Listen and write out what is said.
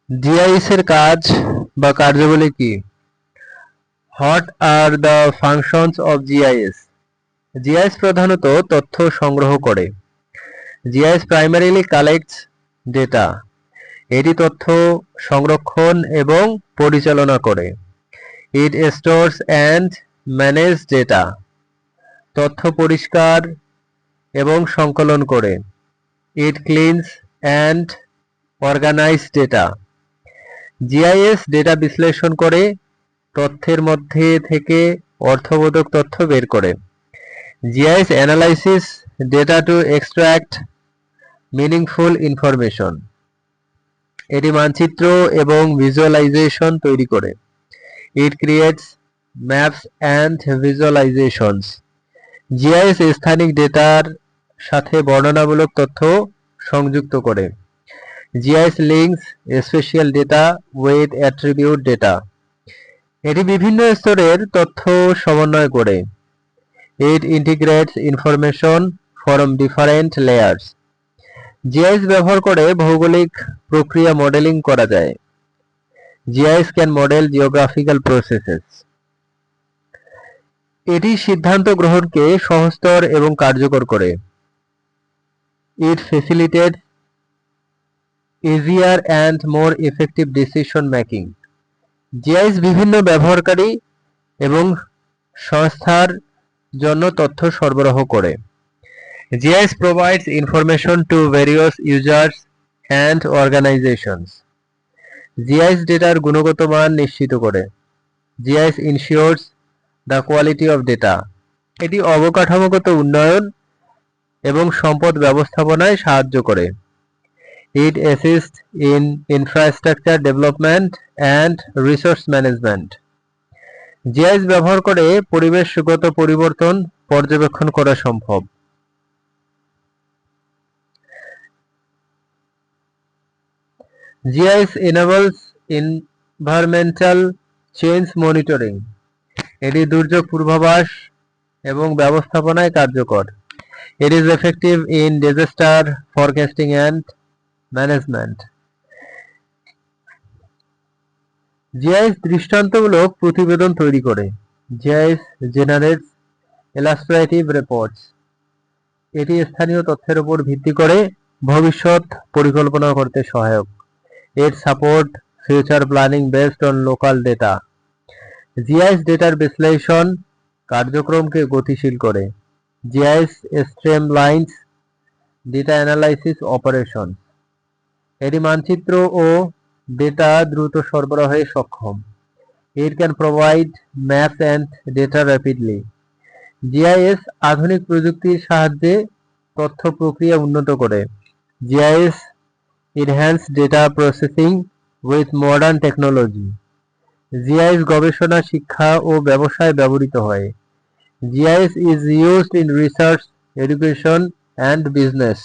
GIS এর কাজ বা কার্যাবলী কি? What are the functions of GIS? GIS প্রধানত তথ্য সংগ্রহ করে। GIS primarily collects data. এটি তথ্য সংরক্ষণ এবং পরিচালনা করে। It stores and manage data. তথ্য পরিষ্কার এবং সংকলন করে। It cleans and organise data. GIS data বিশ্লেষণ করে তথ্যের মধ্যে থেকে অর্থবোধক তথ্য বের করে। GIS analysis data to extract meaningful information. এটি মানচিত্র এবং ভিজুয়ালাইজেশন তৈরি করে। It creates maps and visualisations. GIS স্থানিক ডেটার সাথে বর্ণনামূলক তথ্য সংযুক্ত করে। GIS links spatial data with attribute data. এটি বিভিন্ন স্তরের তথ্য সমন্বয় করে। It integrates information from different layers. GIS ব্যবহার করে ভৌগোলিক প্রক্রিয়া মডেলিং করা যায়। GIS can model geographical processes. এটি সিদ্ধান্ত গ্রহণকে সহজতর এবং কার্যকর করে। It facilitates easier and more effective decision making. GIS বিভিন্ন ব্যবহারকারী এবং সংস্থার জন্য তথ্য সরবরাহ করে। GIS provides information to various users and organizations. GIS ডেটার গুণগত মান নিশ্চিত করে। GIS ensures the quality of data. এটি অবকাঠামোগত উন্নয়ন এবং সম্পদ ব্যবস্থাপনায় সাহায্য করে। It assists in infrastructure development and resource management. GIS ব্যবহার করে পরিবেশগত পরিবর্তন পর্যবেক্ষণ করা সম্ভব। GIS enables environmental change monitoring. এটি দুর্যোগ পূর্বাভাস এবং ব্যবস্থাপনায় কার্যকর। It is effective in disaster forecasting and management. GIS দৃষ্টান্তমূলক প্রতিবেদন তৈরি করে। GIS generates illustrative reports. এটি স্থানীয় তথ্যের উপর ভিত্তি করে ভবিষ্যৎ পরিকল্পনা করতে সহায়ক। It support future planning based on local data. GIS ডেটার বিশ্লেষণ কার্যক্রমকে গতিশীল করে। GIS streamlines data analysis operation. এটি মানচিত্র ও ডেটা দ্রুত সরবরাহে সক্ষম। It can provide maps and data rapidly. GIS আধুনিক প্রযুক্তির সাহায্যে তথ্য প্রক্রিয়া উন্নত করে। GIS enhanced data processing with modern technology. GIS গবেষণা, শিক্ষা ও ব্যবসায় ব্যবহৃত হয়। GIS is used in research, education and business.